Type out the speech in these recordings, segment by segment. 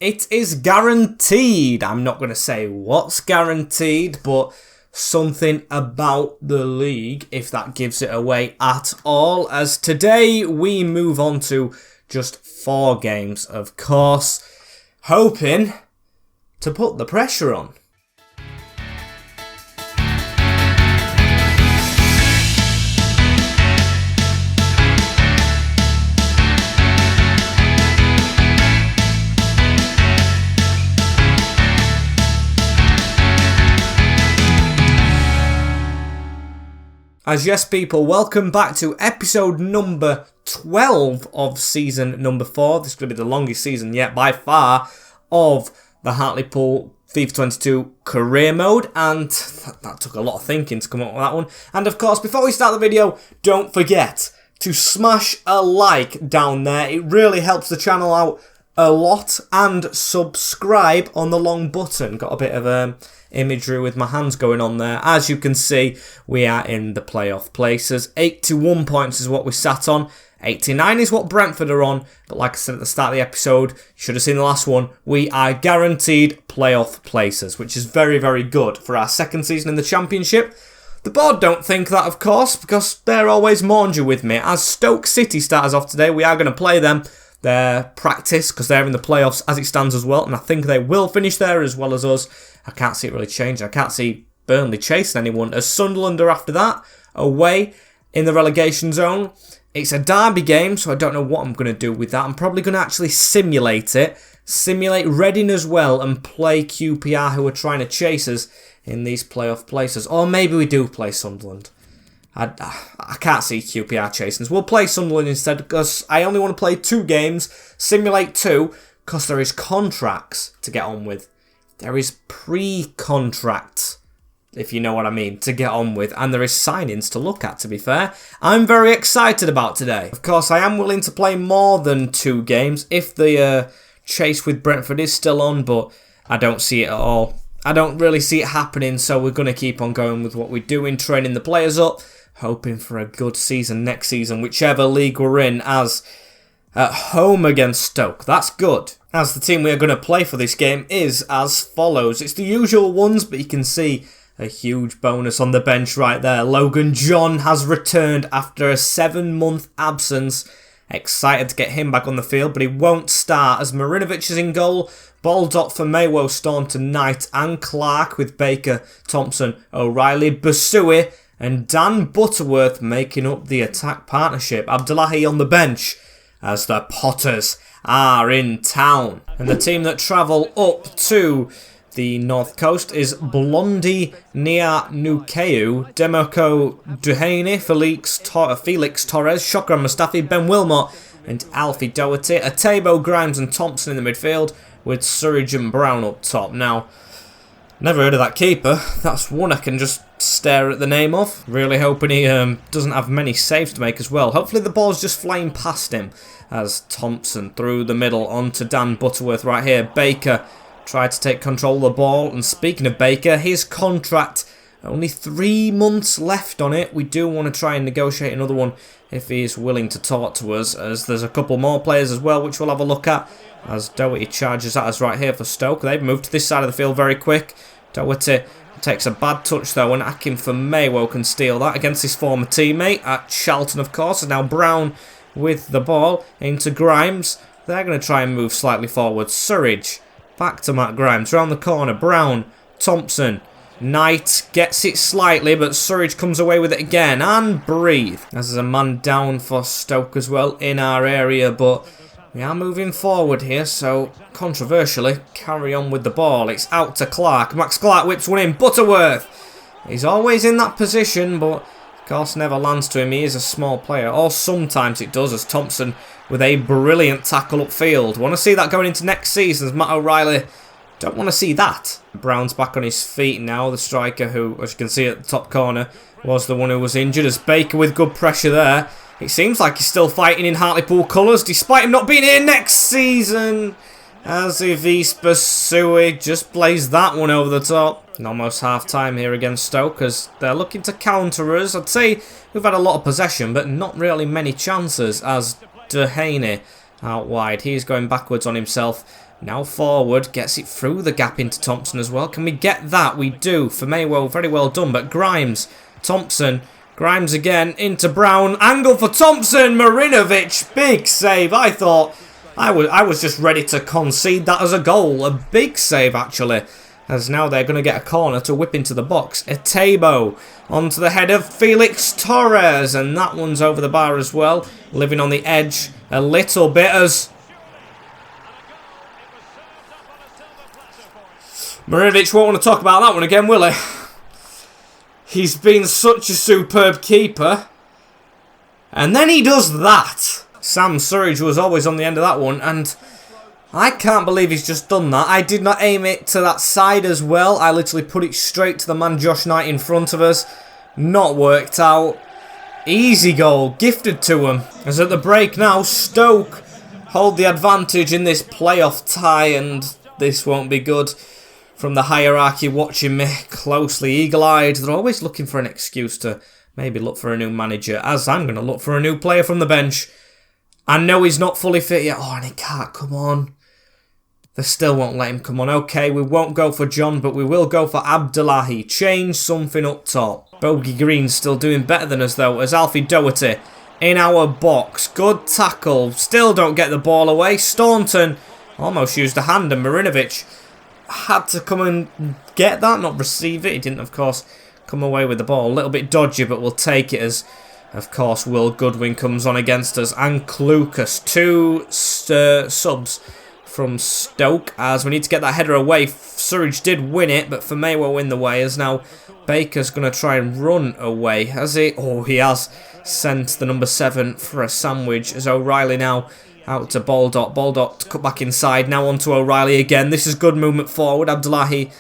It is guaranteed. I'm not going to say what's guaranteed, but something about the league, if that gives it away at all. As today we move on to just 4 games, of course, hoping to put the pressure on. As yes people, welcome back to episode number 12 of season number 4. This is going to be the longest season yet by far of the Hartlepool FIFA 22 career mode, and that took a lot of thinking to come up with that one. And of course, before we start the video, don't forget to smash a like down there. It really helps the channel out a lot, and subscribe on the long button. Got a bit of imagery with my hands going on there. As you can see, we are in the playoff places. 81 points is what we sat on. 89 is what Brentford are on. But like I said at the start of the episode, you should have seen the last one, we are guaranteed playoff places, which is very, very good for our second season in the Championship. The board don't think that, of course, because they're always maunger with me. As Stoke City starters off today, we are going to play them. Their practice, because they're in the playoffs as it stands as well, and I think they will finish there as well as us. I can't see it really changing. I can't see Burnley chasing anyone, as Sunderland are after that, away in the relegation zone. It's a derby game, so I don't know what I'm going to do with that. I'm probably going to actually simulate it, simulate Reading as well, and play QPR, who are trying to chase us in these playoff places. Or maybe we do play Sunderland. I can't see QPR chasing us. We'll play Sunderland instead, because I only want to play 2 games, simulate 2, because there is contracts to get on with. There is pre-contracts, if you know what I mean, to get on with, and there is signings to look at, to be fair. I'm very excited about today. Of course, I am willing to play more than 2 games if the chase with Brentford is still on, but I don't see it at all. I don't really see it happening, so we're going to keep on going with what we're doing, training the players up, hoping for a good season next season, whichever league we're in, as at home against Stoke. That's good. As the team we are going to play for this game is as follows. It's the usual ones, but you can see a huge bonus on the bench right there. Logan John has returned after a 7-month absence. Excited to get him back on the field, but he won't start as Marinovic is in goal. Baldock for Maywo, Staunton, Knight and Clark, with Baker, Thompson, O'Reilly, Basui and Dan Butterworth making up the attack partnership. Abdullahi on the bench as the Potters are in town. And the team that travel up to the North Coast is Blondie Nia Nukeu, Demoko Duhaney, Felix Torres, Shokran Mustafi, Ben Wilmot and Alfie Doherty. Atebo, Grimes and Thompson in the midfield, with Surridge and Brown up top. Now, never heard of that keeper. That's one I can just stare at the name of. Really hoping he doesn't have many saves to make as well. Hopefully the ball's just flying past him, as Thompson through the middle onto Dan Butterworth right here. Baker tried to take control of the ball, and speaking of Baker, his contract, only 3 months left on it. We do want to try and negotiate another one if he is willing to talk to us, as there's a couple more players as well which we'll have a look at, as Doherty charges at us right here for Stoke. They've moved to this side of the field very quick. Doherty takes a bad touch though, and Akin for Maywo can steal that against his former teammate at Charlton, of course. And now Brown with the ball into Grimes. They're going to try and move slightly forward. Surridge back to Matt Grimes, round the corner. Brown, Thompson, Knight gets it slightly, but Surridge comes away with it again, and breathe. As there's a man down for Stoke as well in our area, but we are moving forward here, so controversially, carry on with the ball. It's out to Clark. Max Clark whips one in. Butterworth. He's always in that position, but of course never lands to him. He is a small player, or sometimes it does, as Thompson with a brilliant tackle upfield. Want to see that going into next season, as Matt O'Reilly. Don't want to see that. Brown's back on his feet now, the striker who, as you can see at the top corner, was the one who was injured, as Baker with good pressure there. It seems like he's still fighting in Hartlepool colours, despite him not being here next season. As Ivis Basui just blazed that one over the top. And almost half-time here against Stoke, as they're looking to counter us. I'd say we've had a lot of possession, but not really many chances, as Duhaney out wide. He's going backwards on himself. Now forward, gets it through the gap into Thompson as well. Can we get that? We do. For Maywell, very well done. But Grimes, Thompson, Grimes again into Brown. Angle for Thompson. Marinovic, big save. I thought I was just ready to concede that as a goal. A big save actually. As now they're going to get a corner to whip into the box. Etebo onto the head of Felix Torres. And that one's over the bar as well. Living on the edge a little bit as Marinovic won't want to talk about that one again, will he? He's been such a superb keeper. And then he does that. Sam Surridge was always on the end of that one. And I can't believe he's just done that. I did not aim it to that side as well. I literally put it straight to the man Josh Knight in front of us. Not worked out. Easy goal. Gifted to him. As at the break now, Stoke hold the advantage in this playoff tie. And this won't be good. From the hierarchy watching me closely, eagle-eyed, they're always looking for an excuse to maybe look for a new manager, as I'm going to look for a new player from the bench. I know he's not fully fit yet. Oh, and he can't, come on. They still won't let him come on. Okay, we won't go for John, but we will go for Abdullahi. Change something up top. Bogey Green's still doing better than us, though, as Alfie Doherty in our box. Good tackle. Still don't get the ball away. Staunton almost used a hand, and Marinovic had to come and get that, not receive it. He didn't, of course, come away with the ball. A little bit dodgy, but we'll take it as, of course, Will Goodwin comes on against us. And Klukas, two subs from Stoke, as we need to get that header away. Surridge did win it, but Firmay will win the way, as now Baker's going to try and run away. Has he? Oh, he has sent the number 7 for a sandwich, as O'Reilly now out to Baldock. Baldock cut back inside. Now on to O'Reilly again. This is good movement forward. Abdullahi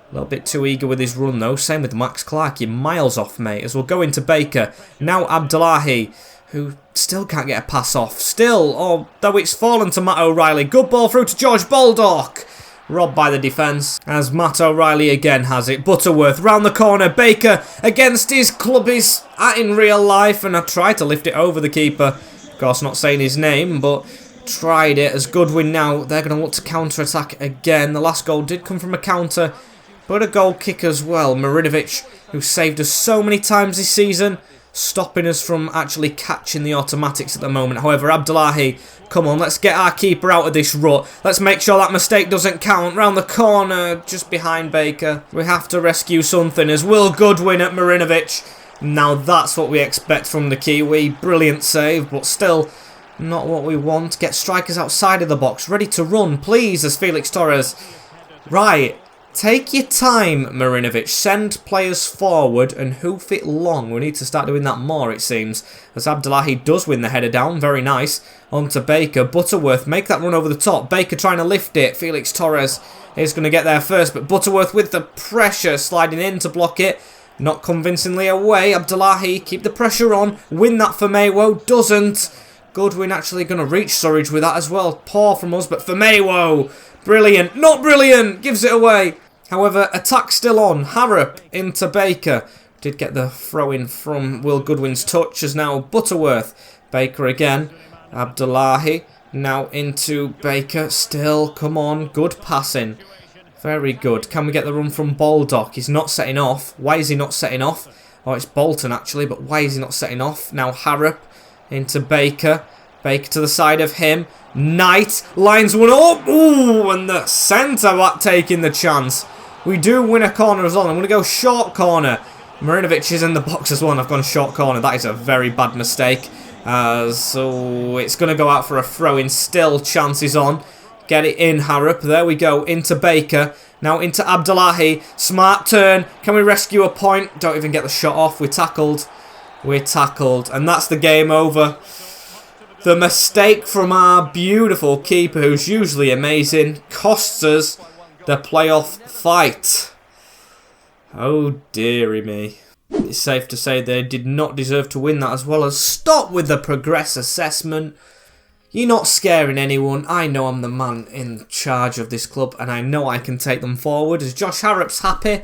a little bit too eager with his run though. Same with Max Clark. You're miles off, mate. As we'll go into Baker. Now Abdullahi, who still can't get a pass off. Still, though it's fallen to Matt O'Reilly. Good ball through to George Baldock. Robbed by the defence. As Matt O'Reilly again has it. Butterworth round the corner. Baker against his club is at in real life. And I tried to lift it over the keeper. Of course, not saying his name, but tried it. As Goodwin now, they're going to look to counter-attack again. The last goal did come from a counter, but a goal kick as well. Marinovic, who saved us so many times this season, stopping us from actually catching the automatics at the moment. However, Abdullahi, come on, let's get our keeper out of this rut. Let's make sure that mistake doesn't count. Round the corner, just behind Baker. We have to rescue something as Will Goodwin at Marinovic. Now that's what we expect from the Kiwi. Brilliant save, but still not what we want. Get strikers outside of the box. Ready to run, please, as Felix Torres. Right. Take your time, Marinovic. Send players forward and hoof it long. We need to start doing that more, it seems. As Abdullahi does win the header down. Very nice. On to Baker. Butterworth, make that run over the top. Baker trying to lift it. Felix Torres is going to get there first. But Butterworth with the pressure. Sliding in to block it. Not convincingly away. Abdullahi, keep the pressure on. Win that for Maywo. Doesn't. Goodwin actually going to reach Surridge with that as well. Poor from us, but for Maywo. Brilliant. Not brilliant. Gives it away. However, attack still on. Harrop into Baker. Did get the throw in from Will Goodwin's touch. As now Butterworth. Baker again. Abdullahi. Now into Baker. Still. Come on. Good passing. Very good. Can we get the run from Baldock? He's not setting off. Why is he not setting off? Oh, it's Bolton actually, but why is he not setting off? Now Harrop into Baker. Baker to the side of him. Knight lines one up. Ooh, and the centre back taking the chance. We do win a corner as well. I'm going to go short corner. Marinovic is in the box as well, and I've gone short corner. That is a very bad mistake. So it's going to go out for a throw-in. Still chances on. Get it in, Harrop. There we go. Into Baker. Now into Abdullahi. Smart turn. Can we rescue a point? Don't even get the shot off. We're tackled. We're tackled. And that's the game over. The mistake from our beautiful keeper, who's usually amazing, costs us the playoff fight. Oh, dearie me. It's safe to say they did not deserve to win that, as well as stop with the progress assessment. You're not scaring anyone. I know I'm the man in charge of this club, and I know I can take them forward. As Josh Harrop's happy,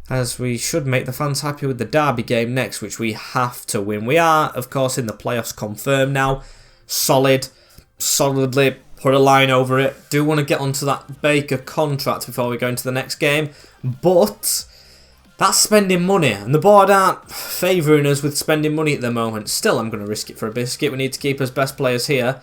as we should make the fans happy with the Derby game next, which we have to win. We are, of course, in the playoffs confirmed now. Solidly put a line over it. Do want to get onto that Baker contract before we go into the next game. But that's spending money, and the board aren't favouring us with spending money at the moment. Still, I'm going to risk it for a biscuit. We need to keep us best players here.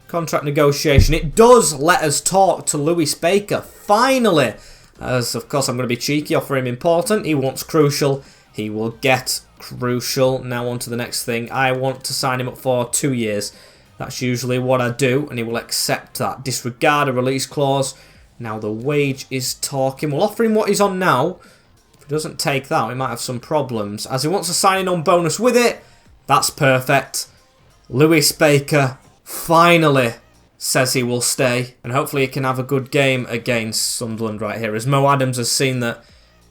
Contract negotiation. It does let us talk to Lewis Baker, finally. As, of course, I'm going to be cheeky, offer him important. He wants crucial. He will get crucial. Now on to the next thing. I want to sign him up for 2 years. That's usually what I do, and he will accept that. Disregard a release clause. Now the wage is talking. We'll offer him what he's on now. If he doesn't take that, we might have some problems. As he wants a signing on bonus with it, that's perfect. Lewis Baker finally says he will stay, and hopefully he can have a good game against Sunderland right here. As Mo Adams has seen that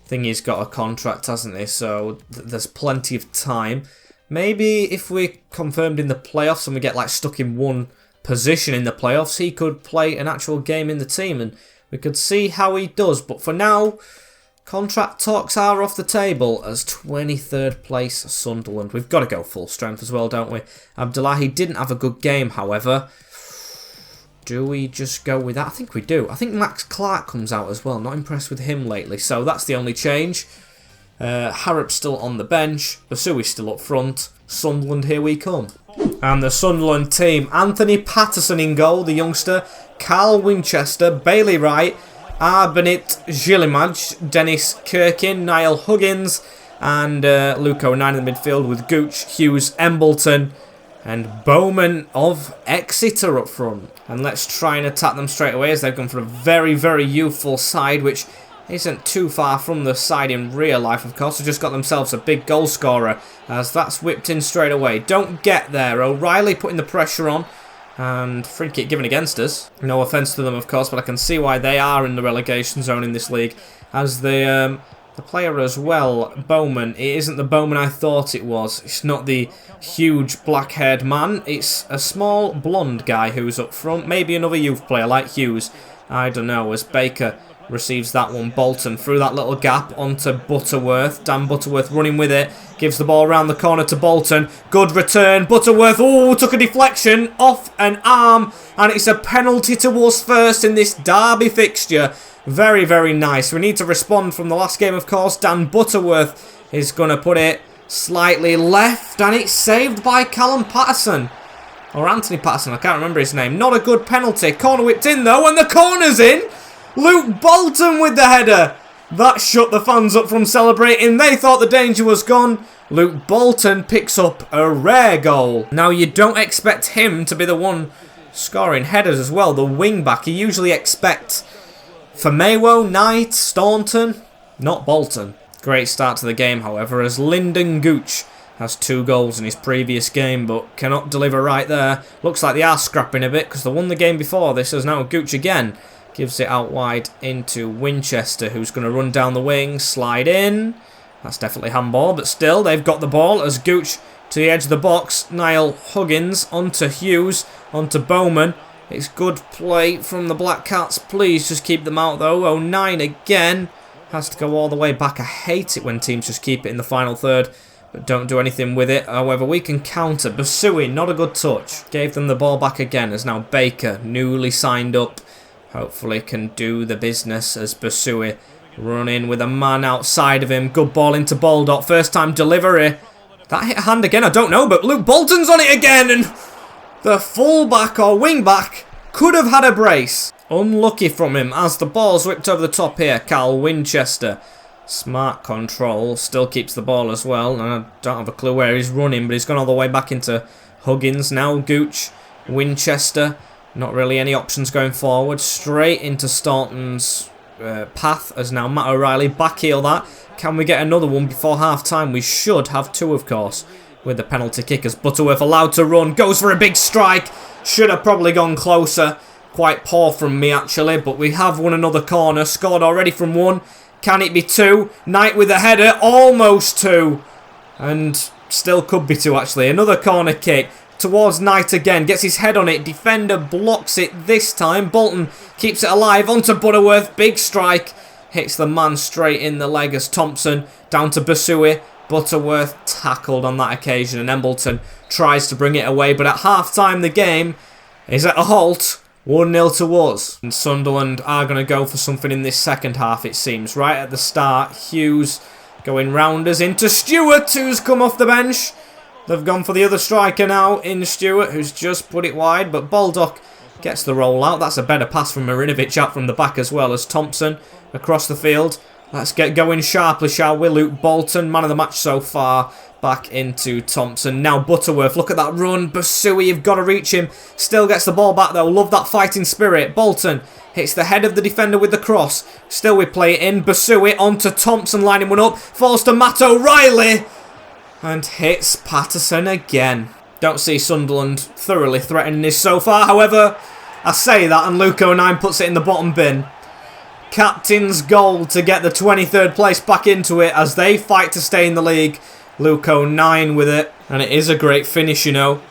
Thingy's got a contract, hasn't he? So there's plenty of time. Maybe if we're confirmed in the playoffs and we get like stuck in one position in the playoffs, he could play an actual game in the team and we could see how he does. But for now, contract talks are off the table as 23rd place Sunderland. We've got to go full strength as well, don't we? Abdullahi didn't have a good game, however. Do we just go with that? I think we do. I think Max Clark comes out as well. Not impressed with him lately, so that's the only change. Harrop's still on the bench. Basui's still up front. Sunderland, here we come. And the Sunderland team. Anthony Patterson in goal, the youngster. Carl Winchester, Bailey Wright, Arbonit Gillimaj, Dennis Kirkin, Niall Huggins, and Luke O'Neill in the midfield with Gooch, Hughes, Embleton, and Bowman of Exeter up front. And let's try and attack them straight away as they've gone for a very, very youthful side, which isn't too far from the side in real life, of course. They've just got themselves a big goal scorer as that's whipped in straight away. Don't get there. O'Reilly putting the pressure on and free kick given against us. No offence to them, of course, but I can see why they are in the relegation zone in this league. As the player as well, Bowman, it isn't the Bowman I thought it was. It's not the huge black-haired man. It's a small blonde guy who's up front. Maybe another youth player like Hughes. I don't know, as Baker receives that one. Bolton through that little gap onto Butterworth. Dan Butterworth running with it. Gives the ball around the corner to Bolton. Good return. Butterworth, oh, took a deflection off an arm. And it's a penalty towards first in this derby fixture. Very, very nice. We need to respond from the last game, of course. Dan Butterworth is going to put it slightly left. And it's saved by Callum Patterson. Or Anthony Patterson, I can't remember his name. Not a good penalty. Corner whipped in, though. And the corner's in. Luke Bolton with the header. That shut the fans up from celebrating. They thought the danger was gone. Luke Bolton picks up a rare goal. Now, you don't expect him to be the one scoring headers as well. The wing-back, you usually expect Famewo, Knight, Staunton. Not Bolton. Great start to the game, however, as Lyndon Gooch has 2 goals in his previous game, but cannot deliver right there. Looks like they are scrapping a bit, because they won the game before this, as now Gooch again gives it out wide into Winchester, who's going to run down the wing, slide in. That's definitely handball, but still, they've got the ball as Gooch to the edge of the box. Niall Huggins onto Hughes, onto Bowman. It's good play from the Black Cats. Please just keep them out, though. 09 again. Has to go all the way back. I hate it when teams just keep it in the final third, but don't do anything with it. However, we can counter. Basui, not a good touch. Gave them the ball back again, as now Baker, newly signed up, hopefully can do the business as Basui running with a man outside of him. Good ball into Baldock. First time delivery. That hit a hand again, I don't know, but Luke Bolton's on it again, and the fullback or wingback could have had a brace. Unlucky from him as the ball's whipped over the top here. Carl Winchester. Smart control. Still keeps the ball as well. And I don't have a clue where he's running, but he's gone all the way back into Huggins. Now Gooch. Winchester. Not really any options going forward. Straight into Staunton's path as now Matt O'Reilly backheel that. Can we get another one before half time? We should have 2, of course, with the penalty kick as Butterworth allowed to run. Goes for a big strike. Should have probably gone closer. Quite poor from me, actually, but we have won another corner. Scored already from 1. Can it be 2? Knight with a header. Almost 2. And still could be 2, actually. Another corner kick towards Knight again. Gets his head on it. Defender blocks it this time. Bolton keeps it alive. Onto Butterworth. Big strike. Hits the man straight in the leg as Thompson. Down to Basui. Butterworth tackled on that occasion. And Embleton tries to bring it away. But at half-time, the game is at a halt. 1-0 to us. And Sunderland are going to go for something in this second half, it seems. Right at the start, Hughes going rounders into Stewart, who's come off the bench. They've gone for the other striker now in Stewart, who's just put it wide. But Baldock gets the roll out. That's a better pass from Marinovic out from the back as well as Thompson across the field. Let's get going sharply, shall we? Luke Bolton, man of the match so far. Back into Thompson. Now Butterworth, look at that run. Basui, you've got to reach him. Still gets the ball back though. Love that fighting spirit. Bolton hits the head of the defender with the cross. Still we play it in. Basui onto Thompson, lining one up. Falls to Matt O'Reilly. And hits Patterson again. Don't see Sunderland thoroughly threatening this so far. However, I say that and Luke O'Nien puts it in the bottom bin. Captain's goal to get the 23rd place back into it as they fight to stay in the league. Luke O'Nien with it. And it is a great finish, you know.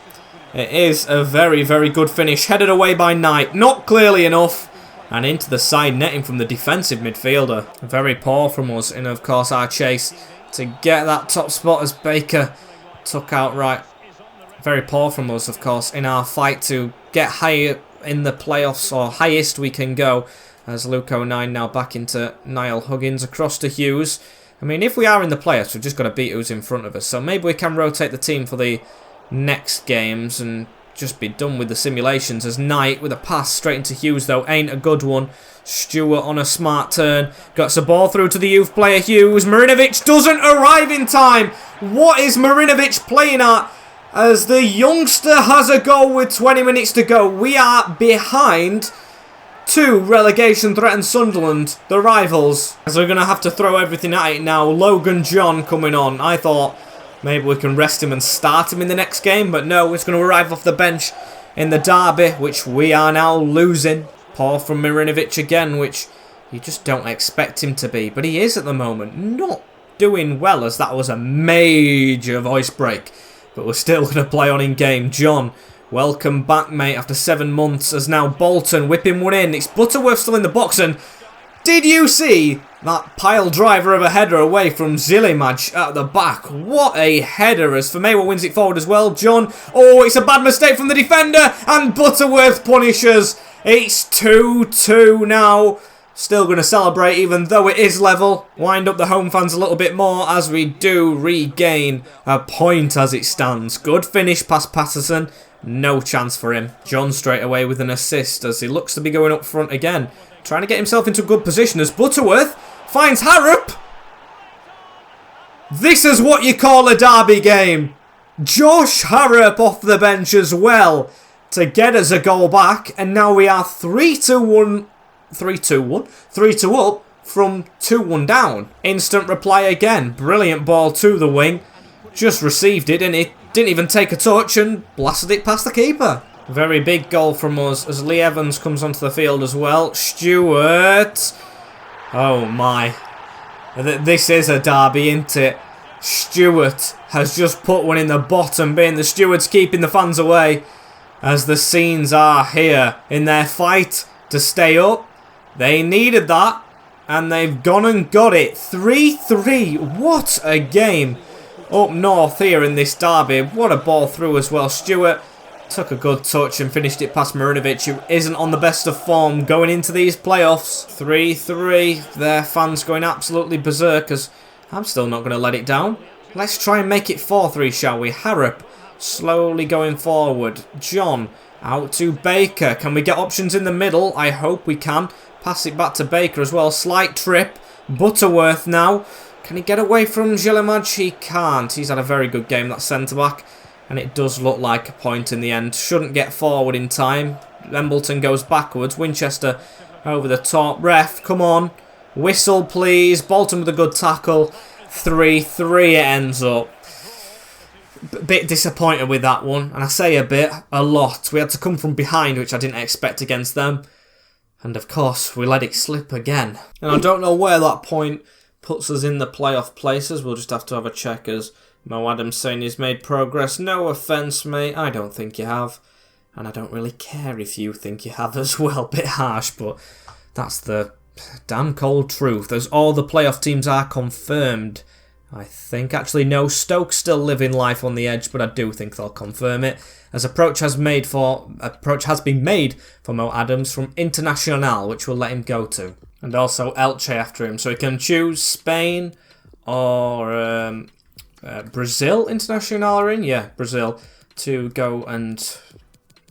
It is a very, very good finish. Headed away by Knight. Not clearly enough. And into the side netting from the defensive midfielder. Very poor from us in, of course, our chase to get that top spot as Baker took out right. Very poor from us, of course, in our fight to get higher in the playoffs, or highest we can go. As Luke O'Nien now back into Niall Huggins across to Hughes. I mean, if we are in the playoffs, we've just got to beat who's in front of us. So maybe we can rotate the team for the next games and just be done with the simulations. As Knight with a pass straight into Hughes, though, ain't a good one. Stewart on a smart turn. Gets the ball through to the youth player Hughes. Marinovic doesn't arrive in time. What is Marinovic playing at? As the youngster has a goal with 20 minutes to go. We are behind 2 relegation-threatened Sunderland, the rivals. As we're going to have to throw everything at it now. Logan John coming on. I thought maybe we can rest him and start him in the next game. But no, it's going to arrive off the bench in the derby, which we are now losing. Poor from Marinovic again, which you just don't expect him to be. But he is at the moment. Not doing well, as that was a major voice break. But we're still going to play on in game. John, welcome back, mate, after 7 months. As now Bolton whipping one in. It's Butterworth still in the box. And did you see that pile driver of a header away from Zilimaj at the back? What a header, as Famewa wins it forward as well. John, oh, it's a bad mistake from the defender. And Butterworth punishes. It's 2-2 now. Still going to celebrate even though it is level. Wind up the home fans a little bit more as we do regain a point as it stands. Good finish past Patterson. No chance for him. John straight away with an assist as he looks to be going up front again. Trying to get himself into a good position as Butterworth finds Harrop. This is what you call a derby game. Josh Harrop off the bench as well to get us a goal back. And now we are 3-2 up from 2-1 down. Instant reply again. Brilliant ball to the wing. Just received it and it didn't even take a touch and blasted it past the keeper. Very big goal from us as Lee Evans comes onto the field as well. Stewart. Oh my. This is a derby, isn't it? Stewart has just put one in the bottom bin. The stewards keeping the fans away as the scenes are here in their fight to stay up. They needed that and they've gone and got it. 3-3. What a game up north here in this derby. What a ball through as well. Stewart took a good touch and finished it past Marinovic, who isn't on the best of form going into these playoffs. 3-3. Their fans going absolutely berserk as I'm still not going to let it down. Let's try and make it 4-3, shall we? Harrop slowly going forward. John out to Baker. Can we get options in the middle? I hope we can. Pass it back to Baker as well. Slight trip. Butterworth now. Can he get away from Zilimaj? He can't. He's had a very good game, that centre-back. And it does look like a point in the end. Shouldn't get forward in time. Embleton goes backwards. Winchester over the top. Ref, come on. Whistle, please. Bolton with a good tackle. 3-3 it ends up. Bit disappointed with that one. And I say a bit, a lot. We had to come from behind, which I didn't expect against them. And of course, we let it slip again. And I don't know where that point puts us in the playoff places. We'll just have to have a check as Mo Adams saying he's made progress. No offence, mate. I don't think you have. And I don't really care if you think you have as well. Bit harsh, but that's the damn cold truth. As all the playoff teams are confirmed I think. Actually, no, Stoke still living life on the edge, but I do think they'll confirm it. As approach has been made for Mo Adams from Internacional, which will let him go to. And also Elche after him, so he can choose Spain or Brazil. Internacional are in? Yeah, Brazil, to go and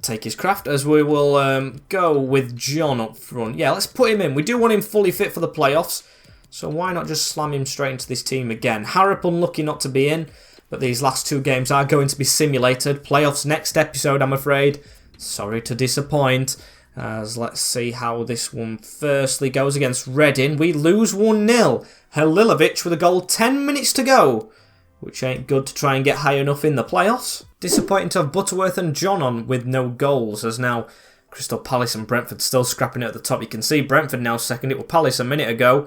take his craft, as we will go with John up front. Yeah, let's put him in. We do want him fully fit for the playoffs, so why not just slam him straight into this team again? Hartlepool unlucky not to be in, but these last 2 games are going to be simulated. Playoffs next episode, I'm afraid. Sorry to disappoint. As let's see how this one firstly goes against Reading. We lose 1-0. Halilovic with a goal, 10 minutes to go, which ain't good to try and get high enough in the playoffs. Disappointing to have Butterworth and John on with no goals, as now Crystal Palace and Brentford still scrapping it at the top. You can see Brentford now second. It was Palace a minute ago.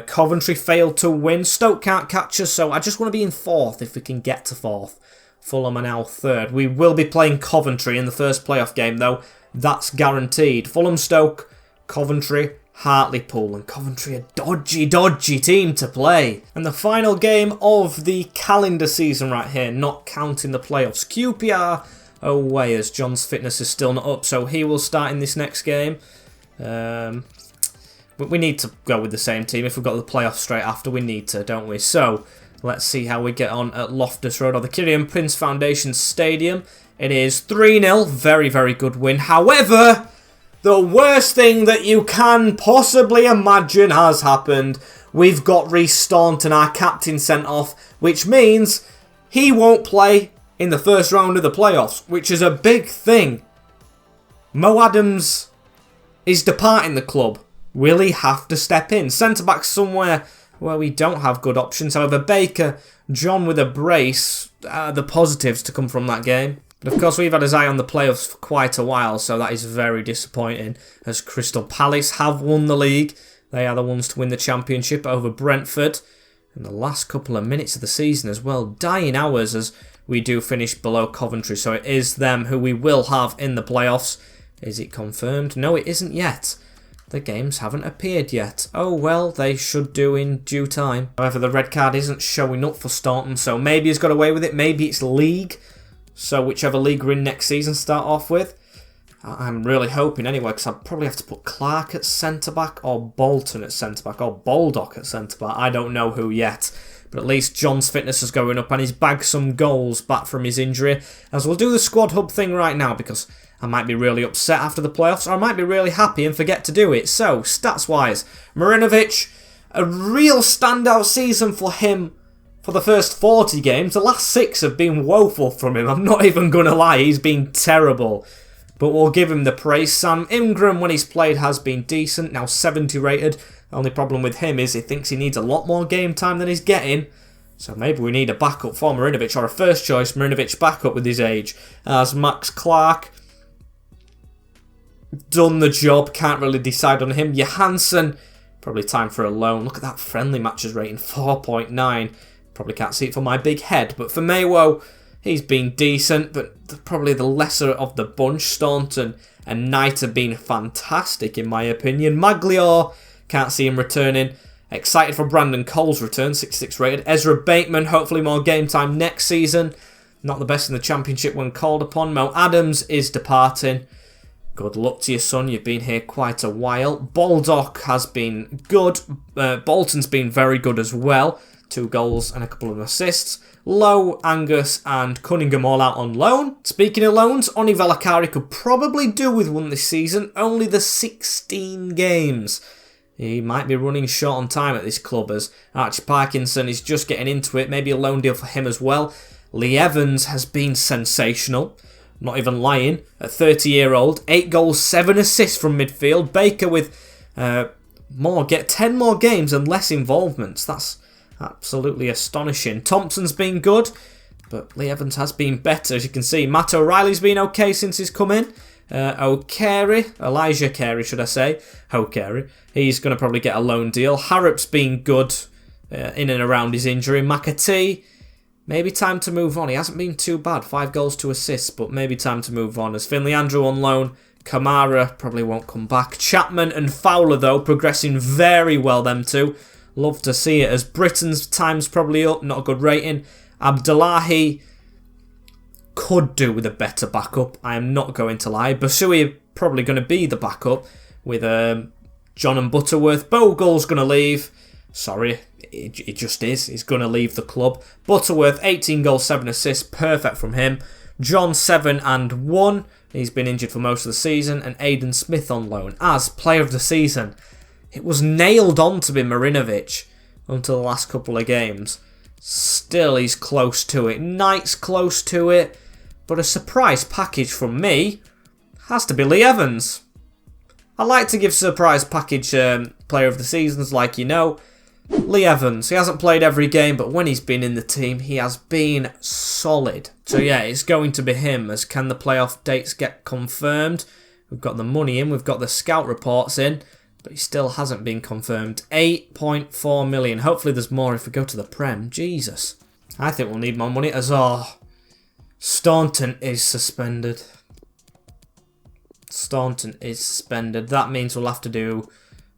Coventry failed to win. Stoke can't catch us, so I just want to be in 4th if we can get to 4th. Fulham are now 3rd. We will be playing Coventry in the first playoff game, though. That's guaranteed. Fulham, Stoke, Coventry, Hartlepool. And Coventry, a dodgy team to play. And the final game of the calendar season right here, not counting the playoffs. QPR away, as John's fitness is still not up, so he will start in this next game. But we need to go with the same team. If we've got the playoffs straight after, we need to, don't we? So, let's see how we get on at Loftus Road, or the Kyrian Prince Foundation Stadium. It is 3-0. Very, very good win. However, the worst thing that you can possibly imagine has happened. We've got Rhys Staunton, our captain, sent off, which means he won't play in the first round of the playoffs, which is a big thing. Mo Adams is departing the club. Will he have to step in? Centre-back somewhere where we don't have good options. However, Baker, John with a brace, the positives to come from that game. But of course, we've had his eye on the playoffs for quite a while, so that is very disappointing, as Crystal Palace have won the league. They are the ones to win the championship over Brentford in the last couple of minutes of the season as well. Dying hours as we do finish below Coventry, so it is them who we will have in the playoffs. Is it confirmed? No, it isn't yet. The games haven't appeared yet. Oh well, they should do in due time. However, the red card isn't showing up for Staunton, so maybe he's got away with it. Maybe it's league. So whichever league we're in next season, start off with. I'm really hoping anyway, because I'd probably have to put Clark at centre-back, or Bolton at centre-back, or Baldock at centre-back. I don't know who yet. But at least John's fitness is going up, and he's bagged some goals back from his injury. As we'll do the squad hub thing right now, because I might be really upset after the playoffs, or I might be really happy and forget to do it. So, stats-wise, Marinovic, a real standout season for him for the first 40 games. The last 6 have been woeful from him. I'm not even going to lie, he's been terrible. But we'll give him the praise. Sam Ingram, when he's played, has been decent. Now 70 rated. The only problem with him is he thinks he needs a lot more game time than he's getting. So maybe we need a backup for Marinovic, or a first choice Marinovic backup with his age. As Max Clark, done the job, can't really decide on him. Johansson, probably time for a loan. Look at that friendly matches rating, 4.9. Probably can't see it for my big head, but for Maywo, he's been decent, but probably the lesser of the bunch. Staunton and Knight have been fantastic in my opinion. Maglior, can't see him returning. Excited for Brandon Cole's return, 66 rated. Ezra Bateman, hopefully more game time next season. Not the best in the championship when called upon. Mo Adams is departing. Good luck to you, son. You've been here quite a while. Baldock has been good. Bolton's been very good as well. 2 goals and a couple of assists. Lowe, Angus and Cunningham all out on loan. Speaking of loans, Oni Valakari could probably do with one this season. Only the 16 games. He might be running short on time at this club, as Archie Parkinson is just getting into it. Maybe a loan deal for him as well. Lee Evans has been sensational. Not even lying. A 30-year-old. 8 goals, 7 assists from midfield. Baker with 10 more games and less involvements. That's absolutely astonishing. Thompson's been good, but Lee Evans has been better, as you can see. Matt O'Reilly's been okay since he's come in. Elijah Carey, should I say. O'Carey. He's going to probably get a loan deal. Harrop's been good in and around his injury. McAtee, maybe time to move on. He hasn't been too bad. 5 goals, 2 assists, but maybe time to move on. As Finley Andrew on loan. Kamara probably won't come back. Chapman and Fowler, though, progressing very well, them two. Love to see it, as Britain's time's probably up. Not a good rating. Abdullahi could do with a better backup. I am not going to lie. Basui probably going to be the backup with John and Butterworth. Bogle's going to leave. Sorry, it just is. He's going to leave the club. Butterworth, 18 goals, 7 assists. Perfect from him. John, 7 and 1. He's been injured for most of the season. And Aidan Smith on loan as player of the season. It was nailed on to be Marinovic until the last couple of games. Still, he's close to it. Knight's close to it. But a surprise package from me has to be Lee Evans. I like to give surprise package player of the seasons, like you know. Lee Evans, he hasn't played every game, but when he's been in the team, he has been solid. So yeah, it's going to be him, as can the playoff dates get confirmed. We've got the money in, we've got the scout reports in, but he still hasn't been confirmed. 8.4 million. Hopefully there's more if we go to the Prem. Jesus. I think we'll need more money as Staunton is suspended. Staunton is suspended. That means we'll have to do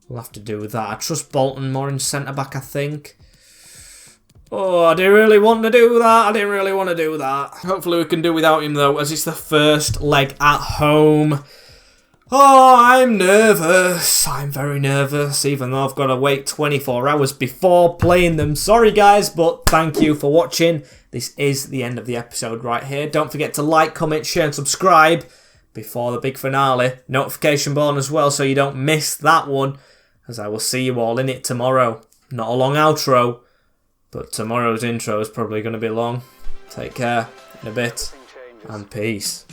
that. I trust Bolton more in centre back, I think. Oh, I didn't really want to do that. Hopefully we can do without him though, as it's the first leg at home. Oh, I'm nervous. I'm very nervous, even though I've got to wait 24 hours before playing them. Sorry guys, but thank you for watching. This is the end of the episode right here. Don't forget to like, comment, share and subscribe before the big finale. Notification bell on as well so you don't miss that one, as I will see you all in it tomorrow. Not a long outro, but tomorrow's intro is probably going to be long. Take care in a bit, and peace.